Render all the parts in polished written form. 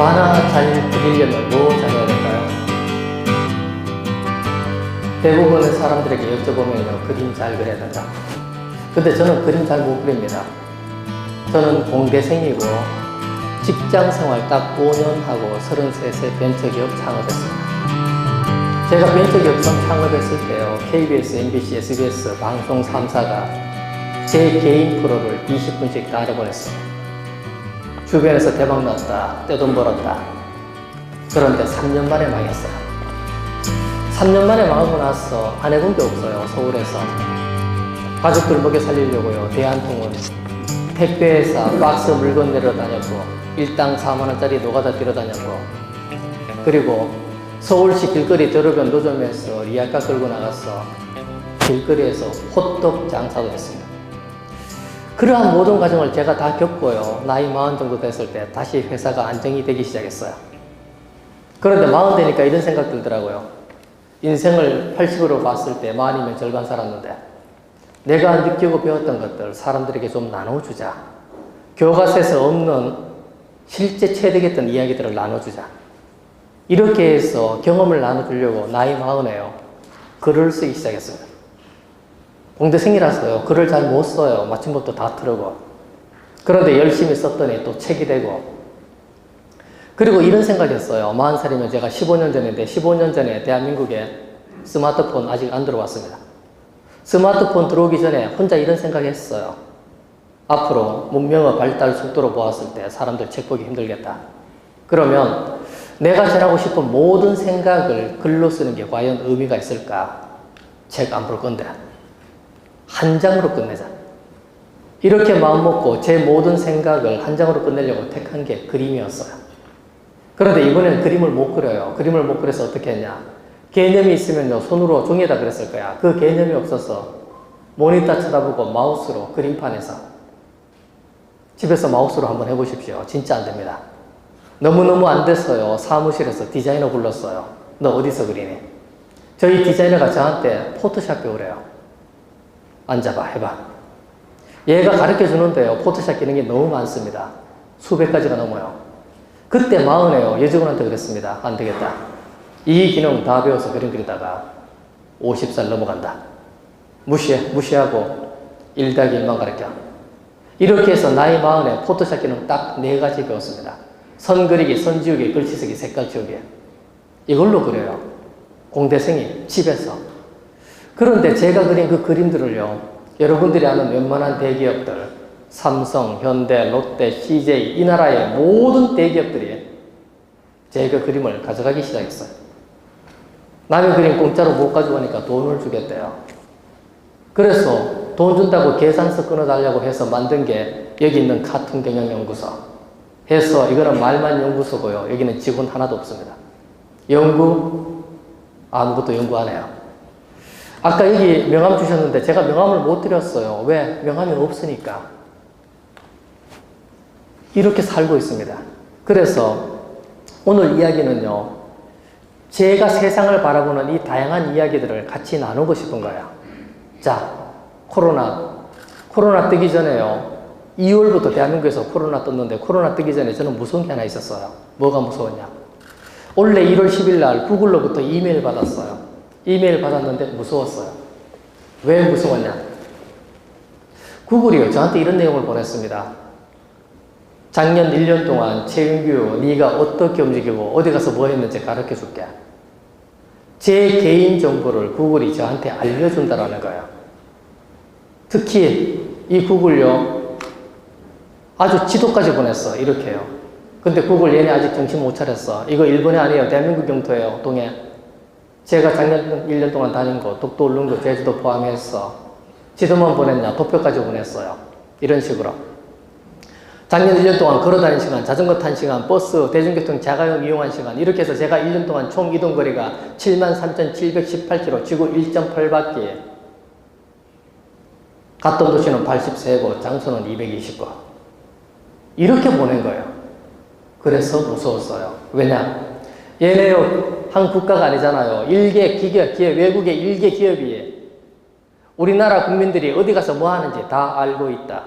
만화 잘 그리려면 뭐 잘해야 될까요? 대부분의 사람들에게 여쭤보면요, 그림 잘 그려야 된다. 근데 저는 그림 잘 못 그립니다. 저는 공대생이고 직장 생활 딱 5년 하고 33세 벤처기업 창업했습니다. 제가 벤처기업 창업했을 때요, KBS, MBC, SBS 방송 3사가 제 개인 프로를 20분씩 다 내보냈습니다. 주변에서 대박 났다, 떼돈 벌었다. 그런데 3년 만에 망했어요. 3년 만에 망하고 나서 안 해본 게 없어요, 서울에서. 가족들 먹여 살리려고요, 대한통운 택배회사 박스 물건 내려다녔고, 일당 4만원짜리 노가다 뛰어다녔고, 그리고 서울시 길거리 대로변 노점에서 리아카 끌고 나가서 길거리에서 호떡 장사도 했습니다. 그러한 모든 과정을 제가 다 겪고요, 나이 40 정도 됐을 때 다시 회사가 안정이 되기 시작했어요. 그런데 40 되니까 이런 생각 들더라고요. 인생을 80으로 봤을 때 40이면 절반 살았는데 내가 느끼고 배웠던 것들 사람들에게 좀 나눠주자. 교과서에서 없는 실제 체득했던 이야기들을 나눠주자. 이렇게 해서 경험을 나눠주려고 나이 40에요, 글을 쓰기 시작했습니다. 공대생이라서요, 글을 잘 못 써요. 마침법도 다 틀고. 그런데 열심히 썼더니 또 책이 되고. 그리고 이런 생각이었어요. 40살이면 제가 15년 전인데 15년 전에 대한민국에 스마트폰 아직 안 들어왔습니다. 스마트폰 들어오기 전에 혼자 이런 생각했어요. 앞으로 문명의 발달 속도로 보았을 때 사람들 책 보기 힘들겠다. 그러면 내가 전하고 싶은 모든 생각을 글로 쓰는 게 과연 의미가 있을까? 책 안 볼 건데 한 장으로 끝내자. 이렇게 마음먹고 제 모든 생각을 한 장으로 끝내려고 택한 게 그림이었어요. 그런데 이번엔 그림을 못 그려요. 그림을 못 그려서 어떻게 했냐. 개념이 있으면요, 손으로 종이에다 그렸을 거야. 그 개념이 없어서 모니터 쳐다보고 마우스로 그림판에서. 집에서 마우스로 한번 해보십시오. 진짜 안 됩니다. 너무너무 안 됐어요. 사무실에서 디자이너 불렀어요. 너 어디서 그리니? 저희 디자이너가 저한테 포토샵 배우래요. 앉아봐, 해봐. 얘가 가르쳐 주는데요, 포토샵 기능이 너무 많습니다. 수백 가지가 넘어요. 그때 40에요, 여직원한테 그랬습니다. 안 되겠다. 이 기능 다 배워서 그림 그리다가 50살 넘어간다. 무시하고 1+1만 가르쳐. 이렇게 해서 나이 40에 포토샵 기능 딱 4가지 배웠습니다. 선 그리기, 선 지우기, 글씨 쓰기, 색깔 지우기. 이걸로 그려요. 공대생이 집에서. 그런데 제가 그린 그 그림들을요, 여러분들이 아는 웬만한 대기업들, 삼성, 현대, 롯데, CJ, 이 나라의 모든 대기업들이 제 그 그림을 가져가기 시작했어요. 남의 그림 공짜로 못 가져가니까 돈을 주겠대요. 그래서 돈 준다고 계산서 끊어달라고 해서 만든 게 여기 있는 카툰 경영연구소. 해서 이거는 말만 연구소고요, 여기는 직원 하나도 없습니다. 연구? 아무것도 연구 안 해요. 아까 여기 명함 주셨는데 제가 명함을 못 드렸어요. 왜? 명함이 없으니까. 이렇게 살고 있습니다. 그래서 오늘 이야기는요, 제가 세상을 바라보는 이 다양한 이야기들을 같이 나누고 싶은 거예요. 자, 코로나 뜨기 전에요, 2월부터 대한민국에서 코로나 떴는데 코로나 뜨기 전에 저는 무서운 게 하나 있었어요. 뭐가 무서웠냐? 원래 1월 10일 날 구글로부터 이메일 받았어요. 이메일 받았는데 무서웠어요. 왜 무서웠냐? 구글이요, 저한테 이런 내용을 보냈습니다. 작년 1년 동안 최윤규, 네가 어떻게 움직이고 어디 가서 뭐 했는지 가르쳐 줄게. 제 개인 정보를 구글이 저한테 알려준다라는 거예요. 특히 이 구글요, 아주 지도까지 보냈어. 이렇게요. 근데 구글 얘네 아직 정신 못 차렸어. 이거 일본이 아니에요, 대한민국 영토예요, 동해. 제가 작년 1년 동안 다닌 곳, 독도, 울릉도, 제주도 포함해서 지도만 보냈냐, 도표까지 보냈어요. 이런 식으로. 작년 1년 동안 걸어다닌 시간, 자전거 탄 시간, 버스, 대중교통 자가용 이용한 시간, 이렇게 해서 제가 1년 동안 총 이동거리가 73,718km, 지구 1.8바퀴, 갔던 도시는 83곳, 장소는 220곳. 이렇게 보낸 거예요. 그래서 무서웠어요. 왜냐? 얘네요, 한 국가가 아니잖아요. 일개 기업, 외국의 일개 기업이 우리나라 국민들이 어디 가서 뭐 하는지 다 알고 있다.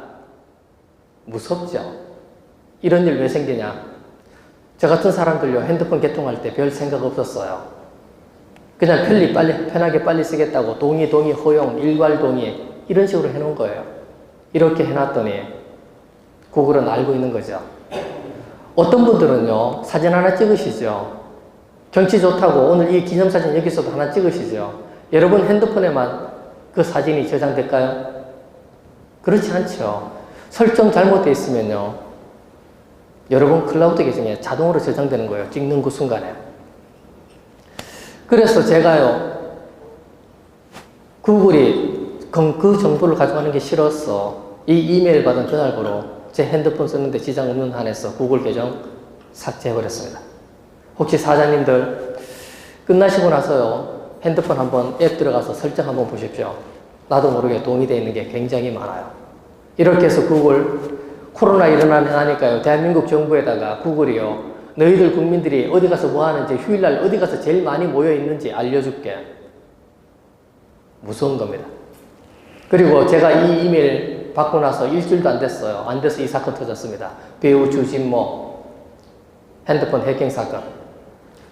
무섭죠? 이런 일 왜 생기냐? 저 같은 사람들요, 핸드폰 개통할 때 별 생각 없었어요. 그냥 편하게 빨리 쓰겠다고 동의, 허용, 일괄 동의 이런 식으로 해놓은 거예요. 이렇게 해놨더니 구글은 알고 있는 거죠. 어떤 분들은요, 사진 하나 찍으시죠. 경치 좋다고 오늘 이 기념사진 여기서도 하나 찍으시죠. 여러분 핸드폰에만 그 사진이 저장될까요? 그렇지 않죠. 설정 잘못되어 있으면요, 여러분 클라우드 계정에 자동으로 저장되는 거예요. 찍는 그 순간에. 그래서 제가요, 구글이 그 정보를 가져가는 게 싫었어. 이 이메일 받은 전화번호 제 핸드폰 쓰는데 지장 없는 한에서 구글 계정 삭제해버렸습니다. 혹시 사장님들 끝나시고 나서요, 핸드폰 한번 앱 들어가서 설정 한번 보십시오. 나도 모르게 동의되어 있는 게 굉장히 많아요. 이렇게 해서 구글 코로나 일어나니까요, 대한민국 정부에다가 구글이요, 너희들 국민들이 어디 가서 뭐 하는지, 휴일날 어디 가서 제일 많이 모여 있는지 알려줄게. 무서운 겁니다. 그리고 제가 이 이메일 받고 나서 일주일도 안 됐어요. 안 돼서 이 사건 터졌습니다. 배우 주진모 핸드폰 해킹 사건.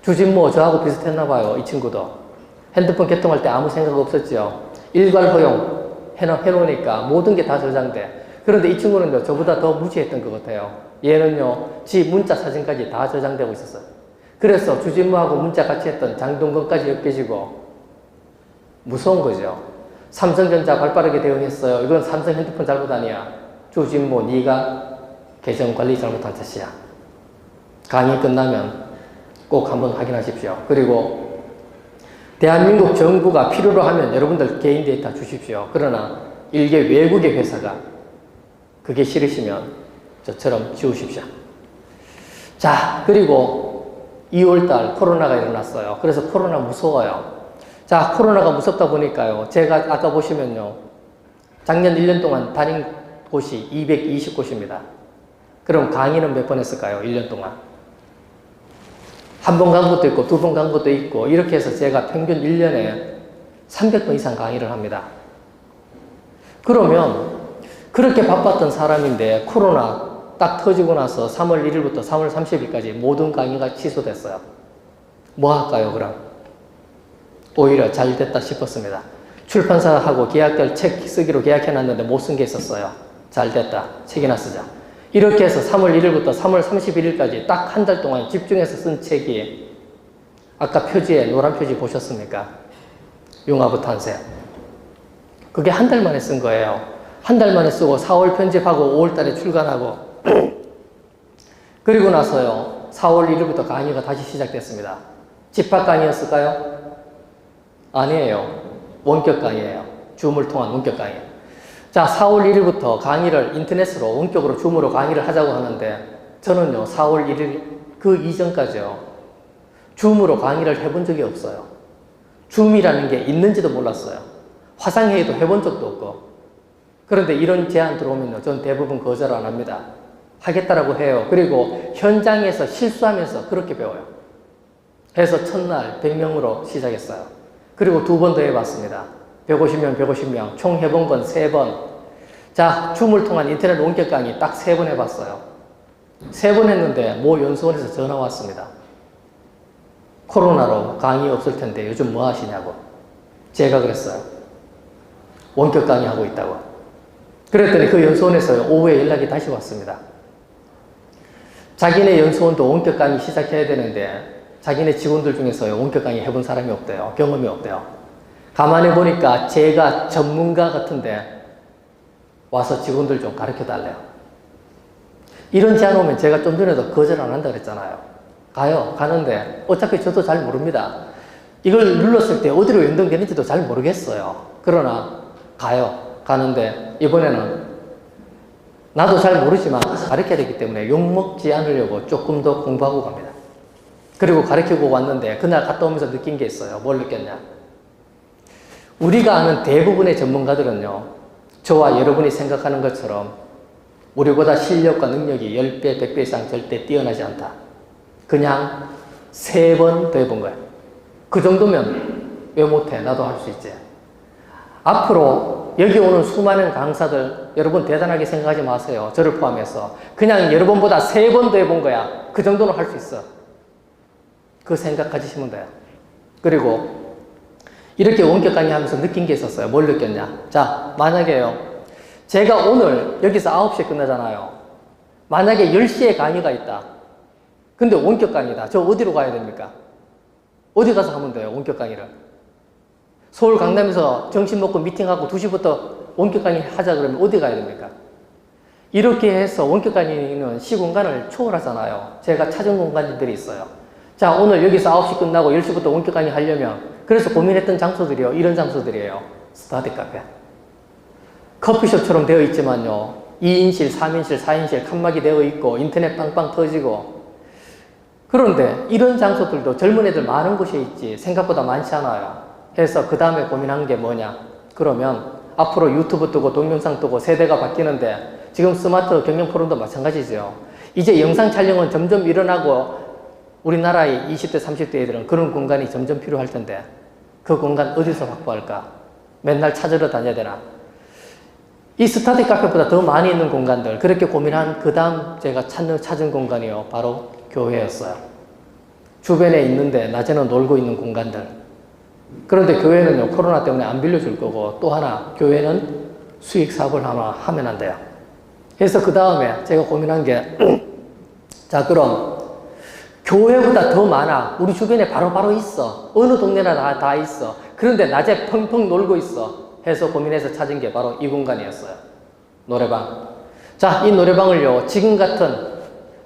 주진모 저하고 비슷했나 봐요. 이 친구도 핸드폰 개통할 때 아무 생각 없었죠. 일괄 허용 해놓으니까 모든 게 다 저장돼. 그런데 이 친구는요, 저보다 더 무지했던 것 같아요. 얘는요, 지 문자 사진까지 다 저장되고 있었어요. 그래서 주진모하고 문자 같이 했던 장동건까지 엮여지고 무서운 거죠. 삼성전자 발빠르게 대응했어요. 이건 삼성 핸드폰 잘못 아니야. 주진모, 네가 계정 관리 잘못한 탓이야. 강의 끝나면 꼭 한번 확인하십시오. 그리고 대한민국 정부가 필요로 하면 여러분들 개인 데이터 주십시오. 그러나 일개 외국의 회사가 그게 싫으시면 저처럼 지우십시오. 자, 그리고 2월달 코로나가 일어났어요. 그래서 코로나 무서워요. 자, 코로나가 무섭다 보니까요, 제가 아까 보시면요, 작년 1년 동안 다닌 곳이 220곳입니다. 그럼 강의는 몇 번 했을까요? 1년 동안. 한 번 간 것도 있고, 두 번 간 것도 있고, 이렇게 해서 제가 평균 1년에 300번 이상 강의를 합니다. 그러면, 그렇게 바빴던 사람인데, 코로나 딱 터지고 나서 3월 1일부터 3월 30일까지 모든 강의가 취소됐어요. 뭐 할까요, 그럼? 오히려 잘 됐다 싶었습니다. 출판사하고 계약될 책 쓰기로 계약해놨는데 못 쓴 게 있었어요. 잘 됐다. 책이나 쓰자. 이렇게 해서 3월 1일부터 3월 31일까지 딱 한 달 동안 집중해서 쓴 책이 아까 표지에 노란 표지 보셨습니까? 융합의 탄생. 그게 한 달 만에 쓴 거예요. 한 달 만에 쓰고 4월 편집하고 5월 달에 출간하고 그리고 나서요, 4월 1일부터 강의가 다시 시작됐습니다. 집합 강의였을까요? 아니에요. 원격 강의예요. 줌을 통한 원격 강의. 자, 4월 1일부터 강의를 인터넷으로 원격으로 줌으로 강의를 하자고 하는데 저는요, 4월 1일 그 이전까지요, 줌으로 강의를 해본 적이 없어요. 줌이라는 게 있는지도 몰랐어요. 화상회의도 해본 적도 없고. 그런데 이런 제안 들어오면요, 전 대부분 거절 안 합니다. 하겠다라고 해요. 그리고 현장에서 실수하면서 그렇게 배워요. 해서 첫날 100명으로 시작했어요. 그리고 두 번 더 해봤습니다. 150명, 총 해본 건 3번. 자, 줌을 통한 인터넷 원격 강의 딱 3번 해봤어요. 3번 했는데 모 연수원에서 전화 왔습니다. 코로나로 강의 없을 텐데 요즘 뭐 하시냐고. 제가 그랬어요. 원격 강의 하고 있다고. 그랬더니 그 연수원에서 오후에 연락이 다시 왔습니다. 자기네 연수원도 원격 강의 시작해야 되는데 자기네 직원들 중에서 원격 강의 해본 사람이 없대요. 경험이 없대요. 가만히 보니까 제가 전문가 같은데 와서 직원들 좀 가르쳐 달래요. 이런 제안 오면 제가 좀 전에도 거절 안 한다 그랬잖아요. 가요. 가는데 어차피 저도 잘 모릅니다. 이걸 눌렀을 때 어디로 연동되는지도 잘 모르겠어요. 그러나 가요. 가는데 이번에는 나도 잘 모르지만 가르쳐야 되기 때문에 욕먹지 않으려고 조금 더 공부하고 갑니다. 그리고 가르치고 왔는데 그날 갔다 오면서 느낀 게 있어요. 뭘 느꼈냐? 우리가 아는 대부분의 전문가들은요, 저와 여러분이 생각하는 것처럼 우리보다 실력과 능력이 10배, 100배 이상 절대 뛰어나지 않다. 그냥 3번 더 해본 거예요. 그 정도면 왜 못해? 나도 할 수 있지. 앞으로 여기 오는 수많은 강사들 여러분 대단하게 생각하지 마세요. 저를 포함해서. 그냥 여러분보다 3번 더 해본 거야. 그 정도는 할 수 있어. 그 생각 가지시면 돼요. 그리고 이렇게 원격 강의 하면서 느낀 게 있었어요. 뭘 느꼈냐? 자, 만약에요. 제가 오늘 여기서 9시에 끝나잖아요. 만약에 10시에 강의가 있다. 근데 원격 강의다. 저 어디로 가야 됩니까? 어디 가서 하면 돼요, 원격 강의를? 서울 강남에서 점심 먹고 미팅하고 2시부터 원격 강의 하자 그러면 어디 가야 됩니까? 이렇게 해서 원격 강의는 시공간을 초월하잖아요. 제가 찾은 공간들이 있어요. 자, 오늘 여기서 9시 끝나고 10시부터 원격 강의 하려면 그래서 고민했던 장소들이요. 이런 장소들이에요. 스터디 카페. 커피숍처럼 되어 있지만요. 2인실, 3인실, 4인실 칸막이 되어 있고 인터넷 빵빵 터지고 그런데 이런 장소들도 젊은 애들 많은 곳에 있지 생각보다 많지 않아요. 해서 그 다음에 고민한 게 뭐냐? 그러면 앞으로 유튜브 뜨고 동영상 뜨고 세대가 바뀌는데 지금 스마트 경영 프로도 마찬가지죠. 이제 영상 촬영은 점점 일어나고 우리나라의 20대, 30대 애들은 그런 공간이 점점 필요할 텐데 그 공간 어디서 확보할까? 맨날 찾으러 다녀야 되나? 이 스타디 카페보다 더 많이 있는 공간들 그렇게 고민한 그 다음 제가 찾은 공간이요. 바로 교회였어요. 주변에 있는데 낮에는 놀고 있는 공간들. 그런데 교회는요. 코로나 때문에 안 빌려줄 거고 또 하나 교회는 수익 사업을 하면 안 돼요. 그래서 그 다음에 제가 고민한 게 자 그럼 교회보다 더 많아. 우리 주변에 바로바로 있어. 어느 동네나 다 있어. 그런데 낮에 펑펑 놀고 있어. 해서 고민해서 찾은 게 바로 이 공간이었어요. 노래방. 자, 이 노래방을요. 지금 같은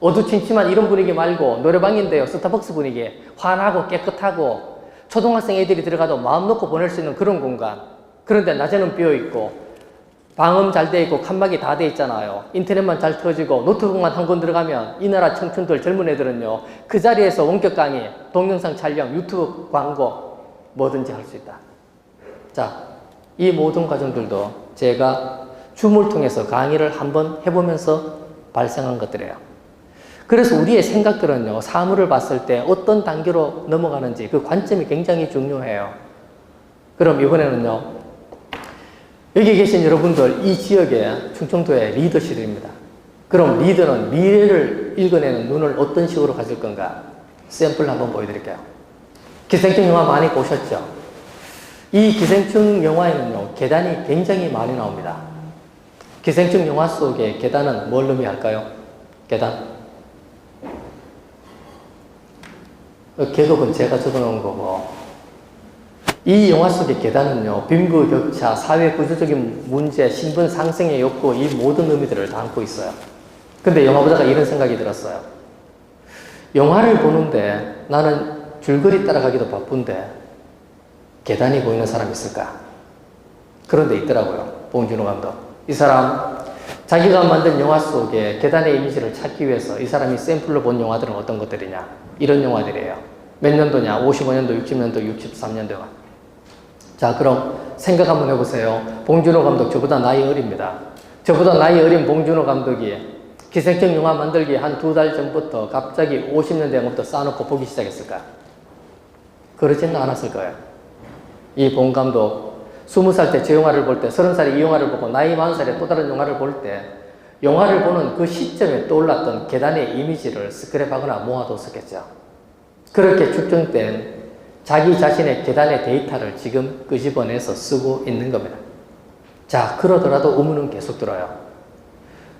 어두침침한 이런 분위기 말고 노래방인데요. 스타벅스 분위기. 환하고 깨끗하고 초등학생 애들이 들어가도 마음 놓고 보낼 수 있는 그런 공간. 그런데 낮에는 비어있고 방음 잘 돼 있고 칸막이 다 돼 있잖아요. 인터넷만 잘 터지고 노트북만 한 권 들어가면 이 나라 청춘들 젊은 애들은요. 그 자리에서 원격 강의, 동영상 촬영, 유튜브 광고 뭐든지 할 수 있다. 자, 이 모든 과정들도 제가 줌을 통해서 강의를 한번 해보면서 발생한 것들이에요. 그래서 우리의 생각들은요. 사물을 봤을 때 어떤 단계로 넘어가는지 그 관점이 굉장히 중요해요. 그럼 이번에는요. 여기 계신 여러분들 이 지역의 충청도의 리더십입니다. 그럼 리더는 미래를 읽어내는 눈을 어떤 식으로 가질 건가? 샘플 한번 보여드릴게요. 기생충 영화 많이 보셨죠? 이 기생충 영화에는요. 계단이 굉장히 많이 나옵니다. 기생충 영화 속의 계단은 뭘 의미할까요? 계단. 계급은 제가 적어놓은 거고 이 영화 속의 계단은요. 빈부격차, 사회 구조적인 문제, 신분 상승의 욕구 이 모든 의미들을 담고 있어요. 근데 영화 보다가 이런 생각이 들었어요. 영화를 보는데 나는 줄거리 따라가기도 바쁜데 계단이 보이는 사람이 있을까? 그런데 있더라고요. 봉준호 감독. 이 사람 자기가 만든 영화 속에 계단의 이미지를 찾기 위해서 이 사람이 샘플로 본 영화들은 어떤 것들이냐? 이런 영화들이에요. 몇 년도냐? 55년도, 60년도, 63년도. 자, 그럼 생각 한번 해보세요. 봉준호 감독 저보다 나이 어립니다. 저보다 나이 어린 봉준호 감독이 기생충 영화 만들기 한 2달 전부터 갑자기 50년대 영화부터 쌓아놓고 보기 시작했을까? 그러지는 않았을 거예요. 이 봉 감독 20살 때 저 영화를 볼 때 30살에 이 영화를 보고 나이 40살에 또 다른 영화를 볼 때 영화를 보는 그 시점에 떠올랐던 계단의 이미지를 스크랩하거나 모아뒀었겠죠. 그렇게 축적된 자기 자신의 계단의 데이터를 지금 끄집어내서 쓰고 있는 겁니다. 자, 그러더라도 의문은 계속 들어요.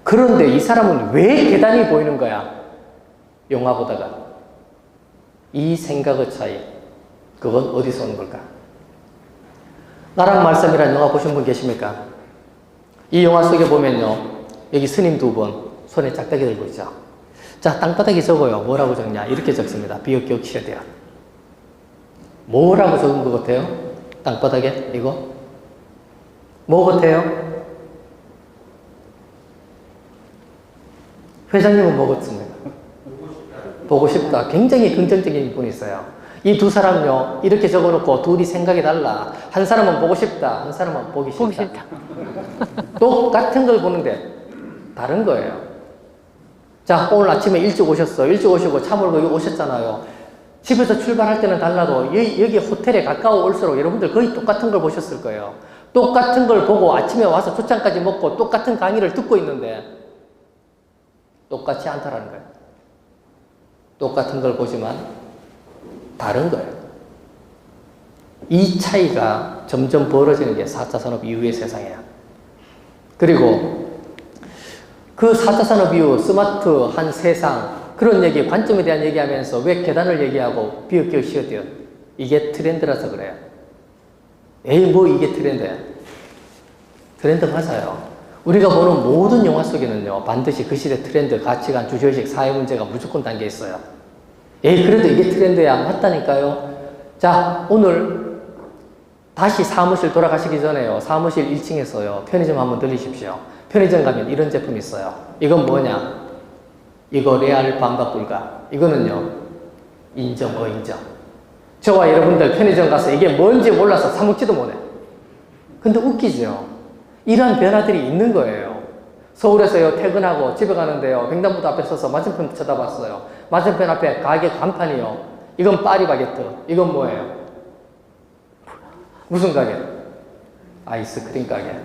그런데 이 사람은 왜 계단이 보이는 거야? 영화 보다가. 이 생각의 차이, 그건 어디서 오는 걸까? 나랑 말씀이라는 영화 보신 분 계십니까? 이 영화 속에 보면요. 여기 스님 2분 손에 짝대기 들고 있죠. 자, 땅바닥에 적어요. 뭐라고 적냐? 이렇게 적습니다. 비역격셔야 돼요. 뭐라고 적은 것 같아요? 땅바닥에 이거? 뭐 같아요? 회장님은 뭐 같습니까? 보고 싶다. 굉장히 긍정적인 분이 있어요. 이 두 사람요. 이렇게 적어놓고 둘이 생각이 달라. 한 사람은 보고 싶다. 한 사람은 보기 싫다. 똑같은 걸 보는데 다른 거예요. 자, 오늘 아침에 일찍 오셨어. 일찍 오시고 차 몰고 여기 오셨잖아요. 집에서 출발할 때는 달라도 여기 호텔에 가까워 올수록 여러분들 거의 똑같은 걸 보셨을 거예요. 똑같은 걸 보고 아침에 와서 초장까지 먹고 똑같은 강의를 듣고 있는데 똑같지 않다라는 거예요. 똑같은 걸 보지만 다른 거예요. 이 차이가 점점 벌어지는 게 4차 산업 이후의 세상이에요. 그리고 그 4차 산업 이후 스마트한 세상, 그런 얘기, 관점에 대한 얘기하면서 왜 계단을 얘기하고 비읍기어 시어디어, 이게 트렌드라서 그래요. 에이, 뭐 이게 트렌드야. 트렌드 맞아요. 우리가 보는 모든 영화 속에는요, 반드시 그 시대 트렌드, 가치관, 주제의식, 사회 문제가 무조건 담겨 있어요. 에이, 그래도 이게 트렌드야. 맞다니까요. 자, 오늘 다시 사무실 돌아가시기 전에요, 사무실 1층에서요, 편의점 한번 들리십시오. 편의점 가면 이런 제품이 있어요. 이건 뭐냐? 이거 레알 반박 불가. 이거는요, 인정, 어인정. 저와 여러분들 편의점 가서 이게 뭔지 몰라서 사먹지도 못해. 근데 웃기죠? 이러한 변화들이 있는 거예요. 서울에서요, 퇴근하고 집에 가는데요, 횡단보도 앞에 서서 맞은편 쳐다봤어요. 맞은편 앞에 가게 간판이요. 이건 파리바게뜨. 이건 뭐예요? 무슨 가게? 아이스크림 가게.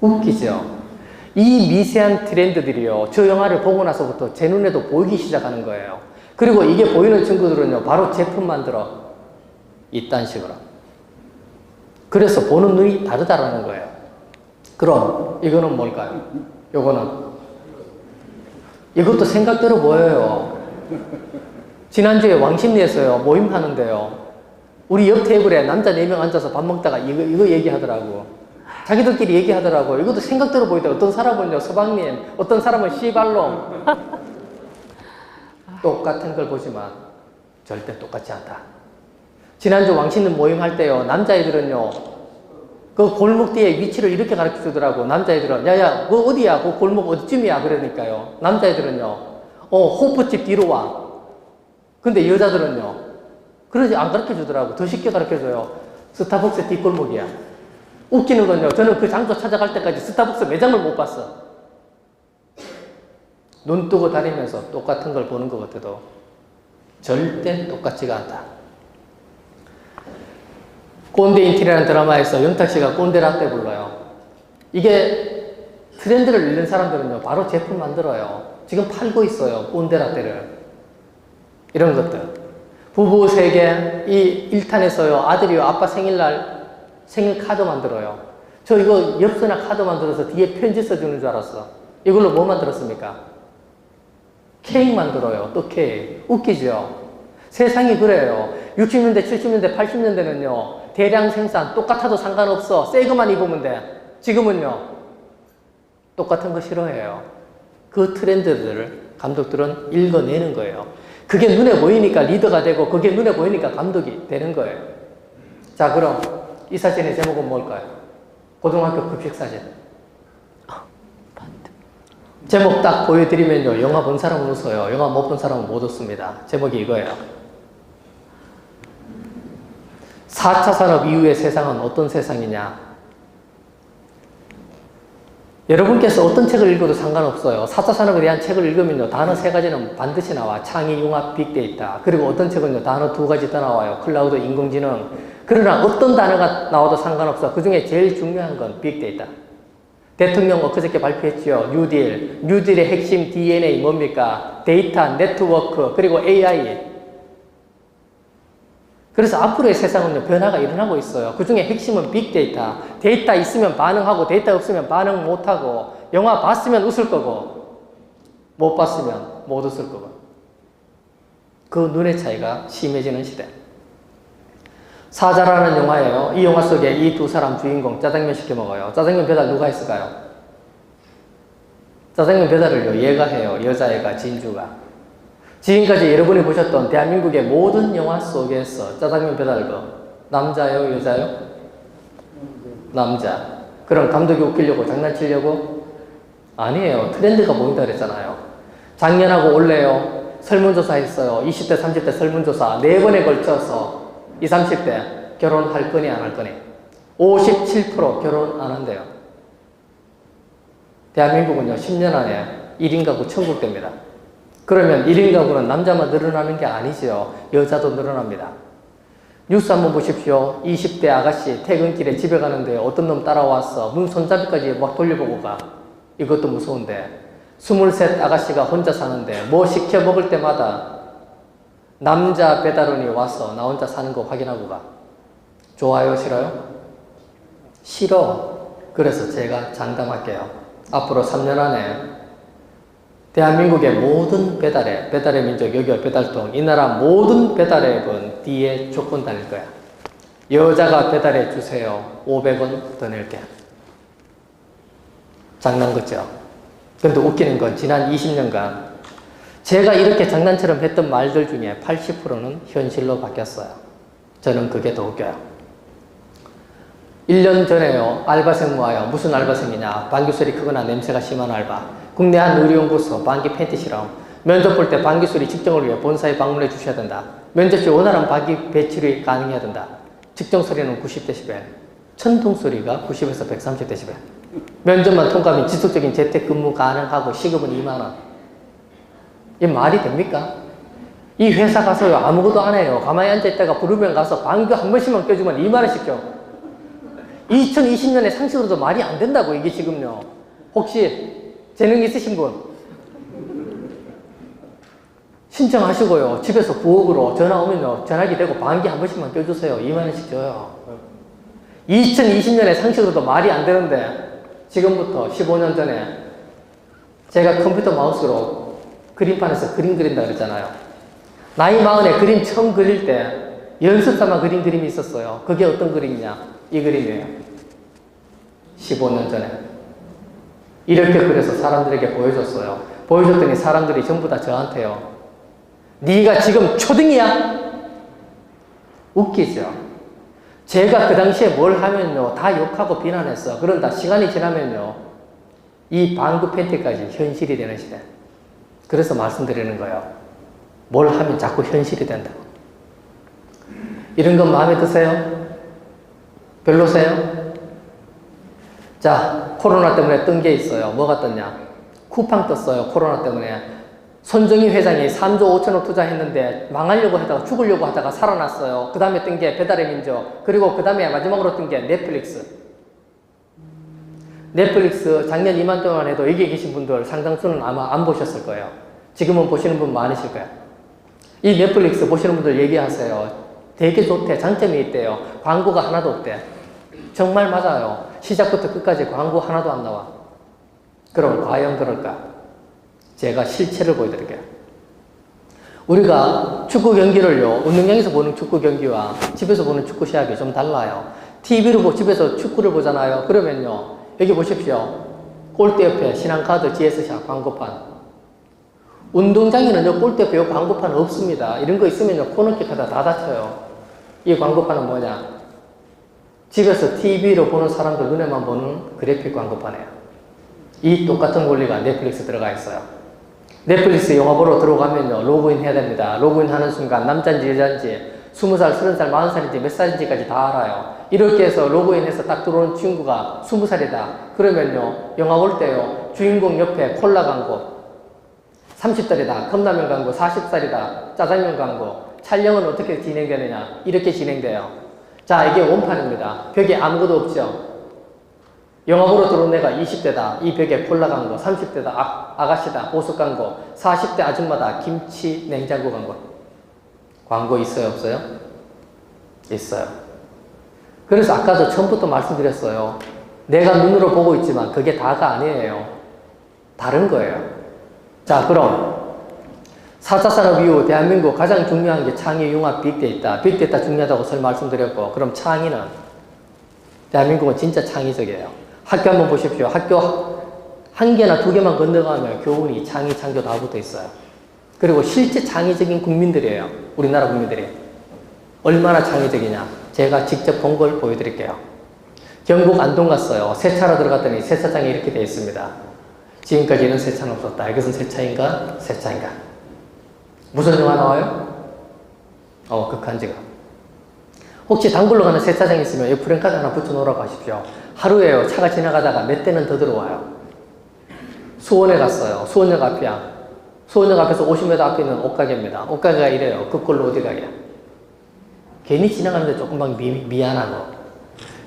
웃기죠? 이 미세한 트렌드들이요, 저 영화를 보고 나서부터 제 눈에도 보이기 시작하는 거예요. 그리고 이게 보이는 친구들은요, 바로 제품 만들어. 이딴 식으로. 그래서 보는 눈이 다르다라는 거예요. 그럼 이거는 뭘까요? 요거는 이것도 생각대로 보여요. 지난주에 왕십리에서요, 모임하는데요, 우리 옆 테이블에 남자 4명 앉아서 밥 먹다가 이거 얘기하더라고. 자기들끼리 얘기하더라고. 이것도 생각대로 보이다. 어떤 사람은요, 서방님, 어떤 사람은 씨발놈. 똑같은 걸 보지만 절대 똑같지 않다. 지난주 왕신님 모임할 때요, 남자애들은요, 그 골목 뒤에 위치를 이렇게 가르쳐 주더라고. 남자애들은, 야야, 그 어디야? 그 골목 어디쯤이야? 그러니까요. 남자애들은요, 호프집 뒤로 와. 근데 여자들은요, 그러지 안 가르쳐 주더라고. 더 쉽게 가르쳐 줘요. 스타벅스 뒷골목이야. 웃기는 건요, 저는 그 장소 찾아갈 때까지 스타벅스 매장을 못 봤어. 눈 뜨고 다니면서 똑같은 걸 보는 것 같아도 절대 똑같지가 않다. 꼰대 인티리라는 드라마에서 영탁 씨가 꼰대 라떼 불러요. 이게 트렌드를 읽는 사람들은요, 바로 제품 만들어요. 지금 팔고 있어요, 꼰대 라떼를. 이런 것들. 부부 세계, 이 1탄에서요, 아들이요, 아빠 생일날 생일 카드 만들어요. 저 이거 엽서나 카드 만들어서 뒤에 편지 써주는 줄 알았어. 이걸로 뭐 만들었습니까? 케이크 만들어요. 또 케이크. 웃기죠? 세상이 그래요. 60년대, 70년대, 80년대는요, 대량 생산, 똑같아도 상관없어. 새 것만 입으면 돼. 지금은요, 똑같은 거 싫어해요. 그 트렌드들을 감독들은 읽어내는 거예요. 그게 눈에 보이니까 리더가 되고, 그게 눈에 보이니까 감독이 되는 거예요. 자, 그럼 이 사진의 제목은 뭘까요? 고등학교 급식 사진. 제목 딱 보여드리면요, 영화 본 사람은 웃어요. 영화 못 본 사람은 못 웃습니다. 제목이 이거예요. 4차 산업 이후의 세상은 어떤 세상이냐? 여러분께서 어떤 책을 읽어도 상관없어요. 4차 산업에 대한 책을 읽으면요, 단어 3가지는 반드시 나와. 창의, 융합, 빅데이터. 그리고 어떤 책은요, 단어 2가지 더 나와요. 클라우드, 인공지능. 그러나 어떤 단어가 나와도 상관없어. 그 중에 제일 중요한 건 빅데이터. 대통령 엊그저께 발표했지요. 뉴딜. 뉴딜의 핵심 DNA 뭡니까? 데이터, 네트워크, 그리고 AI. 그래서 앞으로의 세상은요, 변화가 일어나고 있어요. 그 중에 핵심은 빅데이터. 데이터 있으면 반응하고, 데이터 없으면 반응 못하고, 영화 봤으면 웃을 거고, 못 봤으면 못 웃을 거고. 그 눈의 차이가 심해지는 시대. 사자라는 영화예요. 이 영화 속에 이 두 사람 주인공 짜장면 시켜 먹어요. 짜장면 배달 누가 했을까요? 짜장면 배달을요, 얘가 해요. 여자애가, 진주가. 지금까지 여러분이 보셨던 대한민국의 모든 영화 속에서 짜장면 배달거 남자요, 여자요? 남자. 그럼 감독이 웃기려고, 장난치려고? 아니에요. 트렌드가 보인다 그랬잖아요. 작년하고 올해요, 설문조사 했어요. 20대, 30대 설문조사 4번에 걸쳐서 20, 30대 결혼할 거니 안 할 거니? 57% 결혼 안 한대요. 대한민국은요, 10년 안에 1인 가구 천국 됩니다. 그러면 1인 가구는 남자만 늘어나는 게 아니죠. 여자도 늘어납니다. 뉴스 한번 보십시오. 20대 아가씨 퇴근길에 집에 가는데 어떤 놈 따라왔어. 문 손잡이까지 막 돌려보고 가. 이것도 무서운데. 23 아가씨가 혼자 사는데 뭐 시켜 먹을 때마다 남자 배달원이 와서 나 혼자 사는 거 확인하고 가. 좋아요? 싫어요? 싫어. 그래서 제가 장담할게요. 앞으로 3년 안에 대한민국의 모든 배달의 민족, 여기와 배달통, 이 나라 모든 배달앱은 뒤에 조건 달릴 거야. 여자가 배달해 주세요. 500원 더 낼게. 장난 같죠? 근데 웃기는 건 지난 20년간 제가 이렇게 장난처럼 했던 말들 중에 80%는 현실로 바뀌었어요. 저는 그게 더 웃겨요. 1년 전에요. 알바생 모아요. 무슨 알바생이냐. 방귀소리 크거나 냄새가 심한 알바. 국내 한 의료연구소 방귀 팬티 실험. 면접 볼 때 방귀소리 측정을 위해 본사에 방문해 주셔야 된다. 면접 시 원활한 방귀 배출이 가능해야 된다. 측정 소리는 90dB. 천둥 소리가 90에서 130dB. 면접만 통과하면 지속적인 재택근무 가능하고 시급은 2만원. 이게 말이 됩니까? 이 회사 가서요. 아무것도 안 해요. 가만히 앉아있다가 부르면 가서 방귀 한 번씩만 껴주면 2만원씩 줘. 2020년에 상식으로도 말이 안 된다고 이게 지금요. 혹시 재능 있으신 분 신청하시고요. 집에서 부엌으로 전화 오면요. 전화기 대고 방귀 한 번씩만 껴주세요. 2만원씩 줘요. 2020년에 상식으로도 말이 안 되는데 지금부터 15년 전에 제가 컴퓨터 마우스로 그림판에서 그림 그린다 그랬잖아요. 나이 40에 그림 처음 그릴 때 연습삼아 그린 그림이 있었어요. 그게 어떤 그림이냐? 이 그림이에요. 15년 전에. 이렇게 그래서 사람들에게 보여줬어요. 보여줬더니 사람들이 전부 다 저한테요. 네가 지금 초등이야? 웃기죠? 제가 그 당시에 뭘 하면요. 다 욕하고 비난했어. 그런다 시간이 지나면요. 이 방구 팬티까지 현실이 되는 시대. 그래서 말씀드리는 거예요. 뭘 하면 자꾸 현실이 된다고. 이런 건 마음에 드세요? 별로세요? 자, 코로나 때문에 뜬 게 있어요. 뭐가 떴냐? 쿠팡 떴어요. 코로나 때문에. 손정희 회장이 3조 5천억 투자했는데 망하려고 하다가 죽으려고 하다가 살아났어요. 그 다음에 뜬 게 배달의 민족. 그리고 그 다음에 마지막으로 뜬 게 넷플릭스. 넷플릭스 작년 이맘때만 해도 여기 계신 분들 상당수는 아마 안 보셨을 거예요. 지금은 보시는 분 많으실 거예요. 이 넷플릭스 보시는 분들 얘기하세요. 되게 좋대. 장점이 있대요. 광고가 하나도 없대. 정말 맞아요. 시작부터 끝까지 광고 하나도 안 나와. 그럼 과연 그럴까? 제가 실체를 보여드릴게요. 우리가 축구 경기를요, 운동장에서 보는 축구 경기와 집에서 보는 축구 시합이 좀 달라요. TV로 집에서 축구를 보잖아요. 그러면요, 여기 보십시오. 골대 옆에 신한카드 GS샷 광고판. 운동장에는요, 골대 옆에 광고판 없습니다. 이런 거 있으면요, 코너킥 하다 다 다쳐요. 이 광고판은 뭐냐? 집에서 TV로 보는 사람들 눈에만 보는 그래픽 광고판이에요. 이 똑같은 원리가 넷플릭스 들어가 있어요. 넷플릭스 영화 보러 들어가면요, 로그인 해야 됩니다. 로그인 하는 순간 남자인지 여자인지 20살, 30살, 40살인지 몇 살인지까지 다 알아요. 이렇게 해서 로그인해서 딱 들어오는 친구가 20살이다. 그러면요, 영화 볼 때요, 주인공 옆에 콜라 광고, 30살이다. 컵라면 광고, 40살이다. 짜장면 광고. 촬영은 어떻게 진행되느냐? 이렇게 진행돼요. 자, 이게 원판입니다. 벽에 아무것도 없죠? 영화 보러 들어온 애가 20대다. 이 벽에 콜라 광고. 30대다. 아가씨다. 보석 광고. 40대 아줌마다. 김치 냉장고 광고. 광고 있어요? 없어요? 있어요. 그래서 아까도 처음부터 말씀드렸어요. 내가 눈으로 보고 있지만 그게 다가 아니에요. 다른 거예요. 자, 그럼 4차 산업 이후 대한민국 가장 중요한 게 창의, 융합, 빅데이터. 빅데이터 중요하다고 말씀드렸고, 그럼 창의는? 대한민국은 진짜 창의적이에요. 학교 한번 보십시오. 학교 한 개나 두 개만 건너가면 교훈이 창의, 창조 다 붙어 있어요. 그리고 실제 창의적인 국민들이에요. 우리나라 국민들이. 얼마나 창의적이냐. 제가 직접 본 걸 보여드릴게요. 경북 안동 갔어요. 세차로 들어갔더니 세차장이 이렇게 되어 있습니다. 지금까지 이런 세차는 없었다. 이것은 세차인가? 세차인가? 무슨 영화 나와요? 극한직업. 혹시 단골로 가는 세차장 있으면 이 프랭카드 하나 붙여놓으라고 하십시오. 하루에요, 차가 지나가다가 몇 대는 더 들어와요. 수원에 갔어요. 수원역 앞이야. 수원역 앞에서 50m 앞에 있는 옷가게입니다. 옷가게가 이래요. 그꼴로 어디 가게? 괜히 지나가는데 조금 막 미안하고.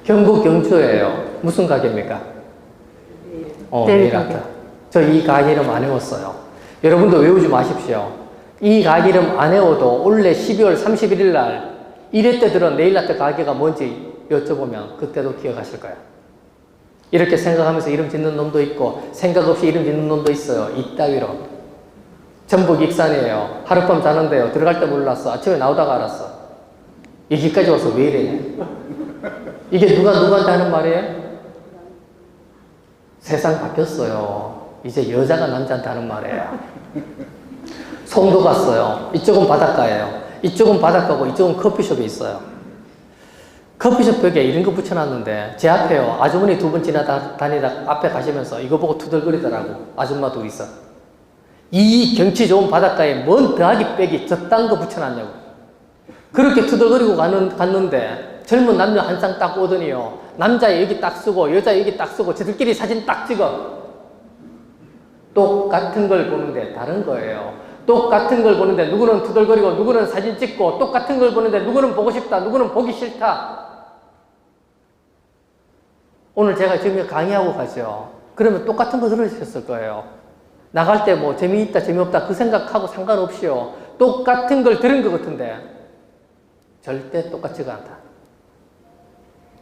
경북 경주예요. 무슨 가게입니까? 네일 아트. 저 이 가게 이름 안 외웠어요. 여러분도 외우지 마십시오. 이 가게 이름 안 외워도 올해 12월 31일 날 1회 때 들은 네일 아트 가게가 뭔지 여쭤보면 그때도 기억하실 거예요. 이렇게 생각하면서 이름 짓는 놈도 있고 생각 없이 이름 짓는 놈도 있어요. 이따위로. 전북 익산이에요. 하룻밤 자는데요. 들어갈 때 몰랐어. 아침에 나오다가 알았어. 여기까지 와서 왜 이래냐. 이게 누구한테 하는 말이에요? 세상 바뀌었어요. 이제 여자가 남자한테 하는 말이에요. 송도 갔어요. 이쪽은 바닷가예요. 이쪽은 바닷가고 이쪽은 커피숍이 있어요. 커피숍 벽에 이런 거 붙여놨는데 제 앞에요. 아주머니 두 분 지나다니다 앞에 가시면서 이거 보고 투덜거리더라고. 아줌마 둘 있어. 이 경치 좋은 바닷가에 뭔 더하기 빼기 저딴 거 붙여놨냐고. 그렇게 투덜거리고 갔는데 젊은 남녀 한 쌍 딱 오더니요. 남자 여기 딱 쓰고 여자 여기 딱 쓰고 저들끼리 사진 딱 찍어. 똑같은 걸 보는데 다른 거예요. 똑같은 걸 보는데 누구는 투덜거리고 누구는 사진 찍고 똑같은 걸 보는데 누구는 보고 싶다 누구는 보기 싫다. 오늘 제가 지금 강의하고 가죠. 그러면 똑같은 거 들으셨을 거예요. 나갈 때 뭐 재미있다 재미없다 그 생각하고 상관없이요. 똑같은 걸 들은 것 같은데 절대 똑같지가 않다.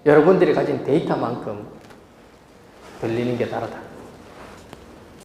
여러분들이 가진 데이터만큼 들리는 게 다르다.